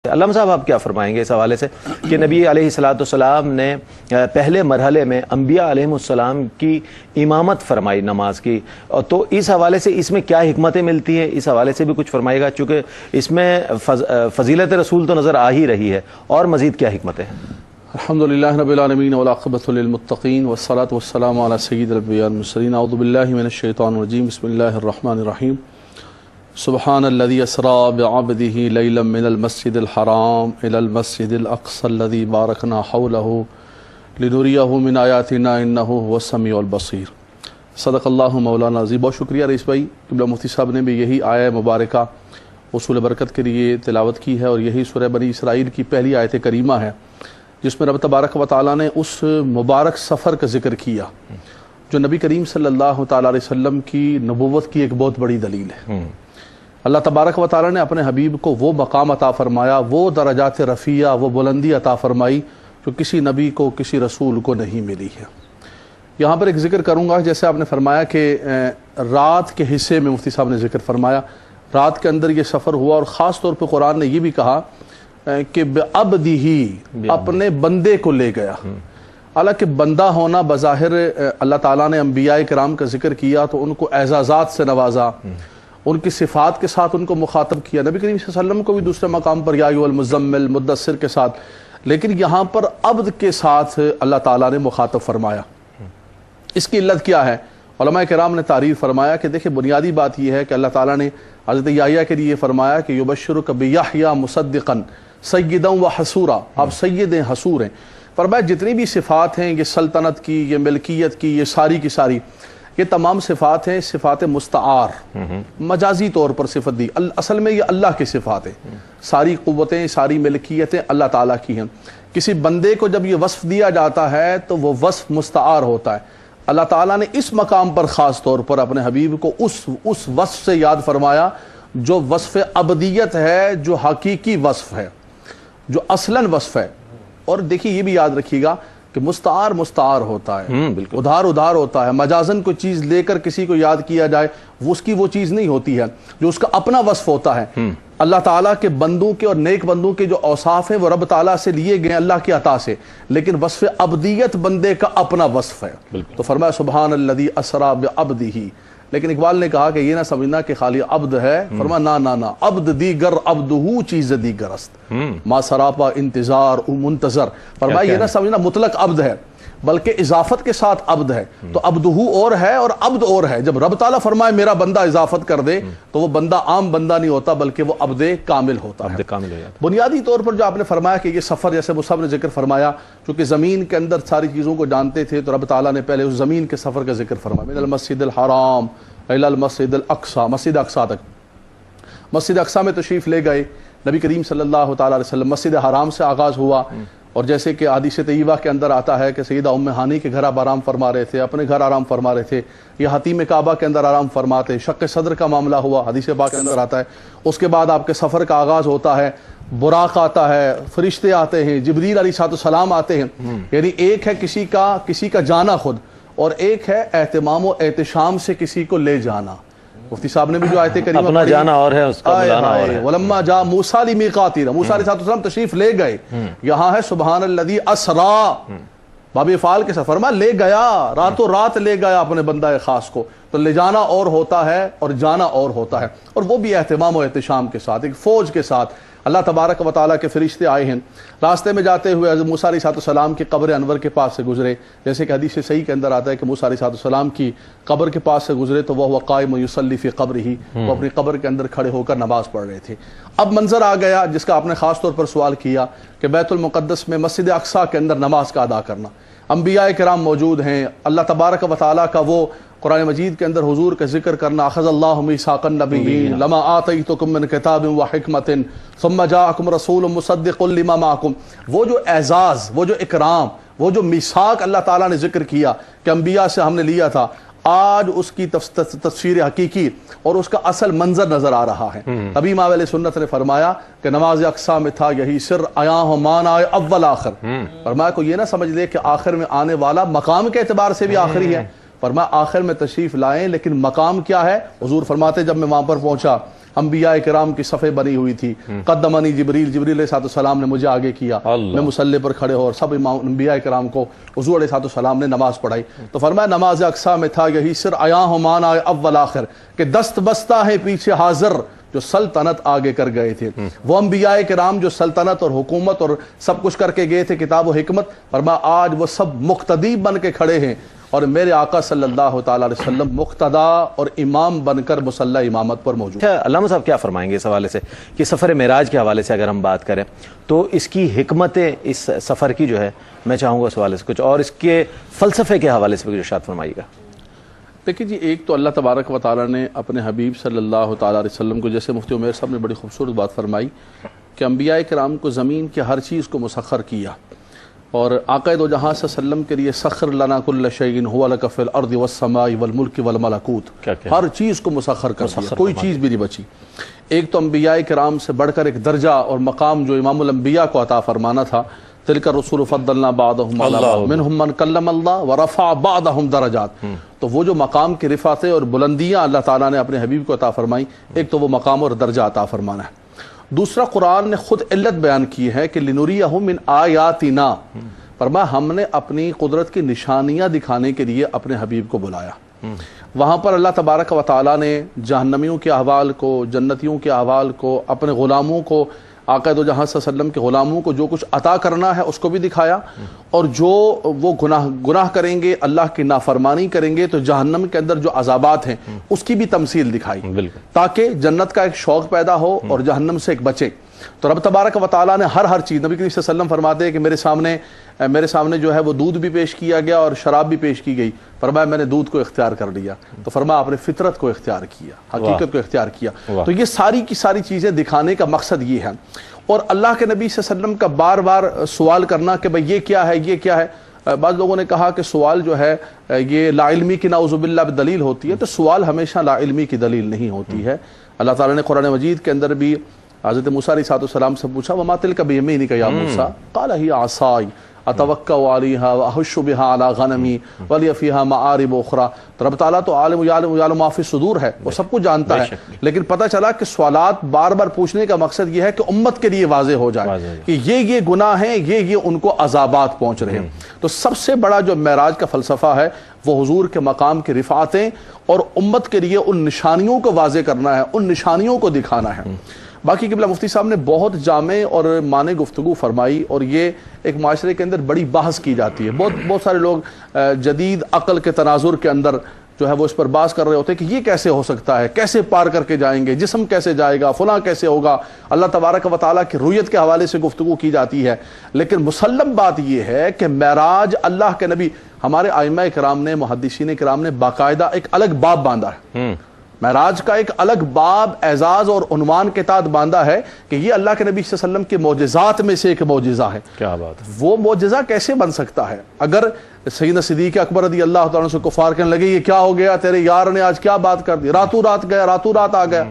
علامہ صاحب آپ کیا فرمائیں گے اس حوالے سے کہ نبی علیہ السلام نے پہلے مرحلے میں انبیاء علیہ السلام کی امامت فرمائی نماز کی، تو اس حوالے سے اس میں کیا حکمتیں ملتی ہیں، اس حوالے سے بھی کچھ فرمائے گا، چونکہ اس میں فضیلت رسول تو نظر آ ہی رہی ہے، اور مزید کیا حکمتیں ہیں؟ الحمدللہ رب العالمین والعاقبۃ للمتقین والصلاۃ والسلام علی سید الانبیاء والمرسلین۔ اعوذ باللہ من الشیطان الرجیم، بسم اللہ الرحمن الرحیم۔ سبحان الذی اسریٰ بعبدہ لیلا من المسجد الحرام الی المسجد الاقصی الذی بارکنا حولہ لنریہ من آیاتنا انہ هو السمیع البصیر۔ صدق اللہ مولانا عظیم۔ بہت شکریہ رئیس بھائی، قبلہ مفتی صاحب نے بھی یہی آیہ مبارکہ وصول برکت کے لیے تلاوت کی ہے، اور یہی سورہ بنی اسرائیل کی پہلی آیت کریمہ ہے جس میں رب تبارک و تعالیٰ نے اس مبارک سفر کا ذکر کیا جو نبی کریم صلی اللہ تعالیٰ علیہ وسلم کی نبوت کی ایک بہت بڑی دلیل ہے۔ اللہ تبارک و تعالیٰ نے اپنے حبیب کو وہ مقام عطا فرمایا، وہ درجات رفیع، وہ بلندی عطا فرمائی جو کسی نبی کو، کسی رسول کو نہیں ملی ہے۔ یہاں پر ایک ذکر کروں گا، جیسے آپ نے فرمایا کہ رات کے حصے میں مفتی صاحب نے ذکر فرمایا، رات کے اندر یہ سفر ہوا، اور خاص طور پہ قرآن نے یہ بھی کہا کہ بعبدہ، اپنے بندے کو لے گیا۔ حالانکہ بندہ ہونا بظاہر اللہ تعالیٰ نے انبیاء کرام کا ذکر کیا تو ان کو اعزازات سے نوازا، ان کی صفات کے ساتھ ان کو مخاطب کیا، نبی کریم صلی اللہ علیہ وسلم کو بھی دوسرے مقام پر یا ایھا المزمل مدثر کے ساتھ، لیکن یہاں پر عبد کے ساتھ اللہ تعالیٰ نے مخاطب فرمایا۔ اس کی علت کیا ہے؟ علماء کرام نے تعریف فرمایا کہ دیکھیں، بنیادی بات یہ ہے کہ اللہ تعالیٰ نے حضرت یحییٰ کے لیے فرمایا کہ یبشرک بیحییٰ مصدقا سیدا و حسورا، آپ سید ہیں، حسور ہیں۔ فرمایا جتنی بھی صفات ہیں، یہ سلطنت کی، یہ ملکیت کی، یہ ساری کی ساری، یہ تمام صفات ہیں صفات مستعار، مجازی طور پر صفت دی، اصل میں یہ اللہ کی صفات ہیں۔ ساری قوتیں، ساری ملکیتیں اللہ تعالیٰ کی ہیں۔ کسی بندے کو جب یہ وصف دیا جاتا ہے تو وہ وصف مستعار ہوتا ہے۔ اللہ تعالیٰ نے اس مقام پر خاص طور پر اپنے حبیب کو اس وصف سے یاد فرمایا جو وصف عبدیت ہے، جو حقیقی وصف ہے، جو اصلاً وصف ہے۔ اور دیکھیے یہ بھی یاد رکھیے گا کہ مستعار مستعار ہوتا ہے، ادھار ادھار ہوتا ہے۔ مجازن کوئی چیز لے کر کسی کو یاد کیا جائے، اس کی وہ چیز نہیں ہوتی ہے جو اس کا اپنا وصف ہوتا ہے۔ اللہ تعالیٰ کے بندوں کے اور نیک بندوں کے جو اوصاف ہیں وہ رب تعالیٰ سے لیے گئے اللہ کی عطا سے، لیکن وصف عبدیت بندے کا اپنا وصف ہے۔ تو فرمایا سبحان الذی اسریٰ بعبدہ، لیکن اقبال نے کہا کہ یہ نہ سمجھنا کہ خالی عبد ہے، فرمایا نا عبد دیگر عبدہو چیز دیگر است، ما سراپا انتظار او منتظر۔ فرمایا یہ نہ سمجھنا مطلق عبد ہے، بلکہ اضافت کے ساتھ عبد ہے۔ تو عبدہو اور ہے اور عبد اور ہے۔ جب رب تعالیٰ فرمائے میرا بندہ اضافت کر دے تو وہ بندہ عام بندہ نہیں ہوتا، بلکہ وہ عبد کامل ہوتا ہے۔ بنیادی طور پر جو آپ نے فرمایا کہ یہ سفر، جیسے مصعب نے ذکر فرمایا، چونکہ زمین کے اندر ساری چیزوں کو جانتے تھے تو رب تعالیٰ نے پہلے اس زمین کے سفر کا ذکر فرمایا، من المسجد الحرام الی المسجد الاقصی، مسجد اقصی تک۔ مسجد اقصی میں تشریف لے گئے نبی کریم صلی اللہ تعالیٰ علیہ وسلم۔ مسجد حرام سے آغاز ہوا، اور جیسے کہ حدیث طیبہ کے اندر آتا ہے کہ سیدہ ام ہانی کے گھر آپ آرام فرما رہے تھے، اپنے گھر آرام فرما رہے تھے، یا حتیم کعبہ کے اندر آرام فرماتے، شق صدر کا معاملہ ہوا، حدیث پاک کے اندر آتا ہے۔ اس کے بعد آپ کے سفر کا آغاز ہوتا ہے، براق آتا ہے، فرشتے آتے ہیں، جبریل علیہ السلام آتے ہیں۔ یعنی ایک ہے کسی کا جانا خود، اور ایک ہے اہتمام و احتشام سے کسی کو لے جانا۔ مفتی صاحب نے بھی جو آیت کریمہ اپنا جانا اور ہے، اس کا بلانا اور ہے۔ وَلَمَّا جَاءَ مُوسَىٰ لِمِيقَاتِنَا، موسیٰ علیہ السلام تشریف لے گئے، یہاں ہے سبحان الذی اسریٰ، باب افعال کے ساتھ فرمایا لے گیا، راتوں رات لے گیا اپنے بندہ خاص کو۔ تو لے جانا اور ہوتا ہے اور جانا اور ہوتا ہے، اور وہ بھی اہتمام و احتشام کے ساتھ، ایک فوج کے ساتھ۔ اللہ تبارک و تعالیٰ کے فرشتے آئے ہیں، راستے میں جاتے ہوئے حضرت موسیٰ علیہ السلام کی قبر انور کے پاس سے گزرے، جیسے کہ حدیث صحیح کے اندر آتا ہے کہ موسیٰ علیہ السلام کی قبر کے پاس سے گزرے تو وہ قائم یصلی فی قبرہ، وہ اپنی قبر کے اندر کھڑے ہو کر نماز پڑھ رہے تھے۔ اب منظر آ گیا جس کا آپ نے خاص طور پر سوال کیا کہ بیت المقدس میں مسجد اقصی کے اندر نماز کا ادا کرنا۔ انبیاء کرام موجود ہیں، اللہ تبارک و تعالیٰ کا وہ قرآن مجید کے اندر حضور کا ذکر کرنا، اخذ اللہ میثاق النبیین لما آتیتکم من کتاب و حکمت ثم جاءکم رسول مصدق لما معکم، وہ جو اعزاز، وہ جو اکرام، وہ جو میثاق اللہ تعالیٰ نے ذکر کیا کہ انبیاء سے ہم نے لیا تھا، آج اس کی تفسیر حقیقی اور اس کا اصل منظر نظر آ رہا ہے۔ ابھی امام اہل سنت نے فرمایا کہ نماز اقصی میں تھا یہی سر، آیا ہو مان آئے اول آخر۔ فرمایا کو یہ نہ سمجھ لے کہ آخر میں آنے والا مقام کے اعتبار سے بھی آخری ہے، فرمایا آخر میں تشریف لائیں، لیکن مقام کیا ہے؟ حضور فرماتے جب میں وہاں پر پہنچا انبیاء کرام کی صفیں بنی ہوئی تھی، قدمنی جبریل، جبریل علیہ السلام نے مجھے آگے کیا، میں مصلی پر کھڑے ہو، اور سب انبیاء کرام کو حضور علیہ السلام نے نماز پڑھائی۔ تو فرمایا نماز اقصیٰ میں تھا یہی سر، عیاں ہو مانا اول آخر، کہ دست بستہ ہے پیچھے حاضر جو سلطنت آگے کر گئے تھے۔ وہ انبیاء کرام جو سلطنت اور حکومت اور سب کچھ کر کے گئے تھے، کتاب و حکمت، فرمایا آج وہ سب مقتدی بن کے کھڑے ہیں، اور میرے آقا صلی اللہ تعالی علیہ وسلم مقتدا اور امام بن کر مصلی امامت پر موجود۔ علامہ صاحب کیا فرمائیں گے اس حوالے سے کہ سفر معراج کے حوالے سے اگر ہم بات کریں تو اس کی حکمتیں اس سفر کی جو ہے، میں چاہوں گا اس حوالے سے کچھ، اور اس کے فلسفے کے حوالے سے بھی ارشاد فرمائیے گا۔ دیکھیں جی، ایک تو اللہ تبارک و تعالیٰ نے اپنے حبیب صلی اللہ تعالیٰ علیہ وسلم کو، جیسے مفتی عمیر صاحب نے بڑی خوبصورت بات فرمائی کہ انبیاء کرام کو زمین کی ہر چیز کو مسخر کیا، اور آقا دو جہاں صلی اللہ علیہ وسلم کے لیے سخر لنا کل شیء هو لک فی الارض والسماء والملک والملکوت، ہر چیز کو مسخر کر دیا، کوئی چیز بھی نہیں بچی۔ ایک تو انبیاء کرام سے بڑھ کر ایک درجہ اور مقام جو امام الانبیاء کو عطا فرمانا تھا، تلک الرسول فضلنا بعضهم علی بعض منهم من کلم اللہ ورفع بعضهم درجات، تو وہ جو مقام کی رفعتیں اور بلندیاں اللہ تعالیٰ نے اپنے حبیب کو عطا فرمائی، ایک تو وہ مقام اور درجہ عطا فرمانا ہے۔ دوسرا، قرآن نے خود علت بیان کی ہے کہ لنریہ من آیاتنا، فرمایا ہم نے اپنی قدرت کی نشانیاں دکھانے کے لیے اپنے حبیب کو بلایا۔ وہاں پر اللہ تبارک و تعالیٰ نے جہنمیوں کے احوال کو، جنتیوں کے احوال کو، اپنے غلاموں کو، آقا دو جہاں صلی اللہ علیہ وسلم کے غلاموں کو جو کچھ عطا کرنا ہے اس کو بھی دکھایا، اور جو وہ گناہ کریں گے، اللہ کی نافرمانی کریں گے تو جہنم کے اندر جو عذابات ہیں اس کی بھی تمثیل دکھائی، تاکہ جنت کا ایک شوق پیدا ہو اور جہنم سے ایک بچے۔ تو رب تبارک و تعالیٰ نے ہر چیز، نبی کریم صلی اللہ علیہ وسلم فرماتے ہیں کہ میرے سامنے جو ہے وہ دودھ بھی پیش کیا گیا اور شراب بھی پیش کی گئی، فرمایا میں نے دودھ کو اختیار کر لیا، تو فرمایا آپ نے فطرت کو اختیار کیا، حقیقت کو اختیار کیا۔ تو یہ ساری کی ساری چیزیں دکھانے کا مقصد یہ ہے، اور اللہ کے نبی صلی اللہ علیہ وسلم کا بار بار سوال کرنا کہ بھئی یہ کیا ہے، یہ کیا ہے۔ بعض لوگوں نے کہا کہ سوال جو ہے یہ لا علمی کی نعوذ باللہ دلیل ہوتی ہے، تو سوال ہمیشہ لا علمی کی دلیل نہیں ہوتی ہے۔ اللہ تعالیٰ نے قرآن مجید کے اندر بھی حضرت موسیٰ علیہ السلام سے پوچھا وما تلک بیمینک یا موسیٰ قال ہی عصائی اتوکا علیہا واحش بہا علی غنمی ولی فیہا معارب اخرى۔ تو رب تعالیٰ تو عالم یعلم ما فی الصدور ہے، وہ سب کچھ جانتا ہے، لیکن پتہ چلا کہ سوالات بار بار پوچھنے کا مقصد یہ ہے کہ امت کے لیے واضح ہو جائے کہ یہ گناہ ہیں، یہ ان کو عذابات پہنچ رہے ہیں۔ تو سب سے بڑا جو معراج کا فلسفہ ہے وہ حضور کے مقام کی رفعتیں اور امت کے لیے ان نشانیوں کو واضح کرنا ہے، ان نشانیوں کو دکھانا ہے۔ باقی قبلہ مفتی صاحب نے بہت جامع اور معنی گفتگو فرمائی، اور یہ ایک معاشرے کے اندر بڑی بحث کی جاتی ہے۔ بہت سارے لوگ جدید عقل کے تناظر کے اندر جو ہے وہ اس پر بحث کر رہے ہوتے ہیں کہ یہ کیسے ہو سکتا ہے، کیسے پار کر کے جائیں گے، جسم کیسے جائے گا، فلاں کیسے ہوگا، اللہ تبارک و تعالیٰ کی رؤیت کے حوالے سے گفتگو کی جاتی ہے۔ لیکن مسلم بات یہ ہے کہ معراج اللہ کے نبی، ہمارے ائمہ کرام نے، محدثین کرام نے باقاعدہ ایک الگ باب باندھا ہے، معراج کا ایک الگ باب اعزاز اور عنوان کے تحت باندھا ہے کہ یہ اللہ کے نبی صلی اللہ علیہ وسلم کے معجزات میں سے ایک معجزہ ہے۔ کیا بات ہے! وہ معجزہ کیسے بن سکتا ہے؟ اگر سیدنا صدیق اکبر رضی اللہ تعالیٰ سے کفار کہنے لگے یہ کیا ہو گیا، تیرے یار نے آج کیا بات کر دی، راتوں رات گیا، راتوں رات آ گیا،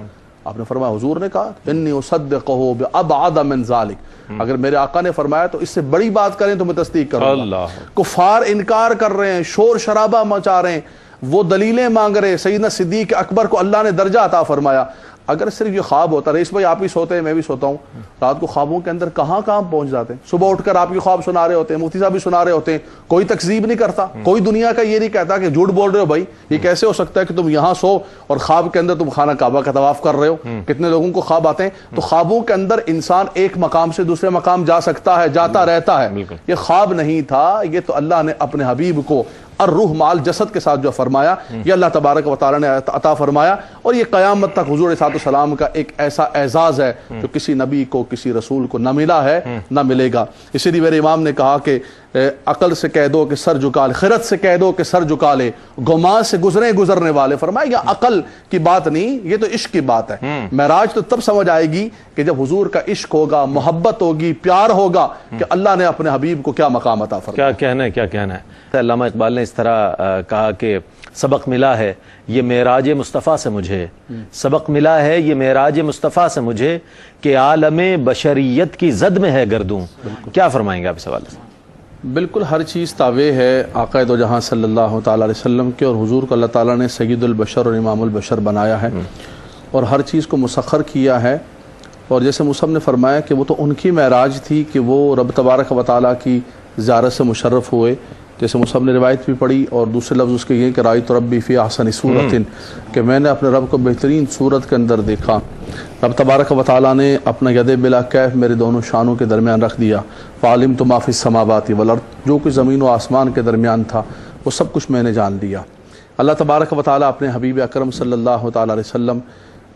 آپ نے فرمایا، حضور نے کہا انی اصدقہ بابعد من ذلک، اگر میرے آقا نے فرمایا تو اس سے بڑی بات کریں تو میں تصدیق کروں گا۔ کفار انکار کر رہے ہیں، شور شرابہ مچا رہے ہیں، وہ دلیلیں مانگ رہے، سیدنا صدیق اکبر کو اللہ نے درجہ عطا فرمایا۔ اگر صرف یہ خواب ہوتا، رئیس بھائی آپ ہی سوتے ہیں، میں بھی سوتا ہوں، رات کو خوابوں کے اندر کہاں پہنچ جاتے ہیں، صبح اٹھ کر آپ کی خواب سنا رہے ہوتے ہیں، مفتی صاحب بھی سنا رہے ہوتے ہیں، کوئی تکذیب نہیں کرتا، کوئی دنیا کا یہ نہیں کہتا کہ جھوٹ بول رہے ہو بھائی، یہ کیسے ہو سکتا ہے کہ تم یہاں سو اور خواب کے اندر تم خانہ کعبہ کا طواف کر رہے ہو۔ کتنے لوگوں کو خواب آتے ہیں، تو خوابوں کے اندر انسان ایک مقام سے دوسرے مقام جا سکتا ہے، جاتا رہتا ہے، یہ خواب نہیں تھا، یہ تو اللہ نے اپنے حبیب کو الروح مال جسد کے ساتھ جو فرمایا، یہ اللہ تبارک و تعالیٰ نے عطا فرمایا، اور یہ قیامت تک حضور صلی اللہ علیہ وسلم کا ایک ایسا اعزاز ہے جو کسی نبی کو، کسی رسول کو نہ ملا ہے، نہ ملے گا۔ اسی لیے میرے امام نے کہا کہ عقل سے کہہ دو کہ سر جھکا لے، خرد سے کہہ دو کہ سر جھکا لے، گمان سے گزرنے والے، فرمایا یہ عقل کی بات نہیں، یہ تو عشق کی بات ہے۔ معراج تو تب سمجھ آئے گی کہ جب حضور کا عشق ہوگا، محبت ہوگی، پیار ہوگا کہ اللہ نے اپنے حبیب کو کیا مقام عطا فرمایا۔ کیا کہنا ہے۔ علامہ اقبال نے اس طرح کہا کہ سبق ملا ہے یہ معراج مصطفیٰ سے مجھے، سبق ملا ہے یہ معراج مصطفیٰ سے مجھے کہ عالم بشریت کی زد میں ہے گردوں۔ کیا فرمائیں گے آپ اس حوالے سے؟ بالکل ہر چیز تابع ہے آقا دو جہاں صلی اللہ تعالیٰ علیہ وسلم کے، اور حضور کو اللہ تعالیٰ نے سید البشر اور امام البشر بنایا ہے، اور ہر چیز کو مسخر کیا ہے. اور جیسے مصعب نے فرمایا کہ وہ تو ان کی معراج تھی کہ وہ رب تبارک و تعالیٰ کی زیارت سے مشرف ہوئے. جیسے مصعب نے روایت بھی پڑھی اور دوسرے لفظ اس کے یہ کہ رأیت ربی فی احسن صورت، کہ میں نے اپنے رب کو بہترین صورت کے اندر دیکھا. رب تبارک و تعالیٰ نے اپنا ید بلا کیف میرے دونوں شانوں کے درمیان رکھ دیا. فعلمت ما فی السماوات والارض، جو کچھ زمین و آسمان کے درمیان تھا وہ سب کچھ میں نے جان لیا. اللہ تبارک و تعالیٰ اپنے حبیب اکرم صلی اللہ تعالیٰ علیہ وسلم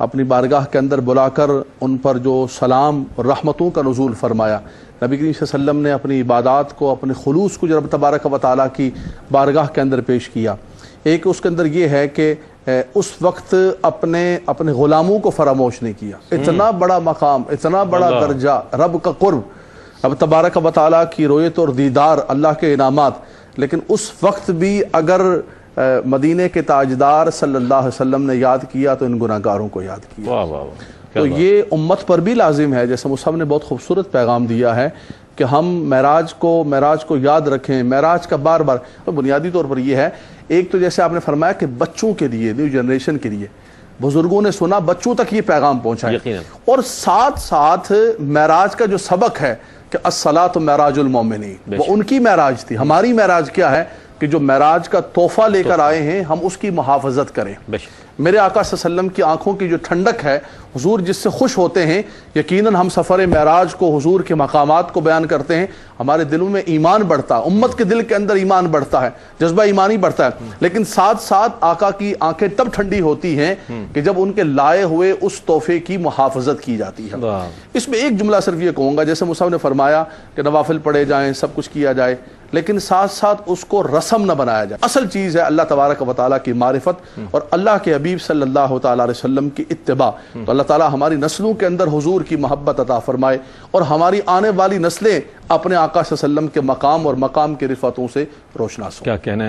اپنی بارگاہ کے اندر بلا کر ان پر جو سلام اور رحمتوں کا نزول فرمایا. نبی کریم صلی اللہ علیہ وسلم نے اپنی عبادات کو، اپنے خلوص کو رب تبارک و تعالیٰ کی بارگاہ کے اندر پیش کیا. ایک اس کے اندر یہ ہے کہ اس وقت اپنے غلاموں کو فراموش نہیں کیا. اتنا بڑا مقام، اتنا بڑا درجہ، رب کا قرب، رب تبارک و تعالیٰ کی رویت اور دیدار، اللہ کے انعامات. لیکن اس وقت بھی اگر مدینہ کے تاجدار صلی اللہ علیہ وسلم نے یاد کیا تو ان گناہ گاروں کو یاد کیا. تو یہ امت پر بھی لازم ہے. جیسے مصعب نے بہت خوبصورت پیغام دیا ہے کہ ہم معراج کو یاد رکھیں. معراج کا بار بار بنیادی طور پر یہ ہے، ایک تو جیسے آپ نے فرمایا کہ بچوں کے لیے، نیو جنریشن کے لیے، بزرگوں نے سنا، بچوں تک یہ پیغام پہنچائے. اور ساتھ ساتھ معراج کا جو سبق ہے کہ الصلاۃ معراج المومنین، وہ ان کی معراج تھی. ہماری معراج کیا ہے کہ جو معراج کا تحفہ لے کر آئے ہیں ہم اس کی محافظت کریں. میرے آقا صلی اللہ علیہ وسلم کی آنکھوں کی جو ٹھنڈک ہے، حضور جس سے خوش ہوتے ہیں، یقیناً ہم سفر معراج کو، حضور کے مقامات کو بیان کرتے ہیں، ہمارے دلوں میں ایمان بڑھتا ہے، امت کے دل کے اندر ایمان بڑھتا ہے، جذبہ ایمانی بڑھتا ہے. لیکن ساتھ ساتھ آقا کی آنکھیں تب ٹھنڈی ہوتی ہیں کہ جب ان کے لائے ہوئے اس تحفے کی محافظت کی جاتی ہے. اس میں ایک جملہ صرف یہ کہوں گا، جیسے مصعب نے فرمایا کہ نوافل پڑھے جائیں، سب کچھ کیا جائے، لیکن ساتھ ساتھ اس کو رسم نہ بنایا جائے. اصل چیز ہے اللہ تبارک و تعالیٰ کی معرفت اور اللہ کے حبیب صلی اللہ تعالیٰ علیہ وسلم کی اتباع. تو اللہ تعالیٰ ہماری نسلوں کے اندر حضور کی محبت عطا فرمائے اور ہماری آنے والی نسلیں اپنے آقا صلی اللہ علیہ وسلم کے مقام اور مقام کی رفعتوں سے روشناس ہوں. کیا کہنا ہے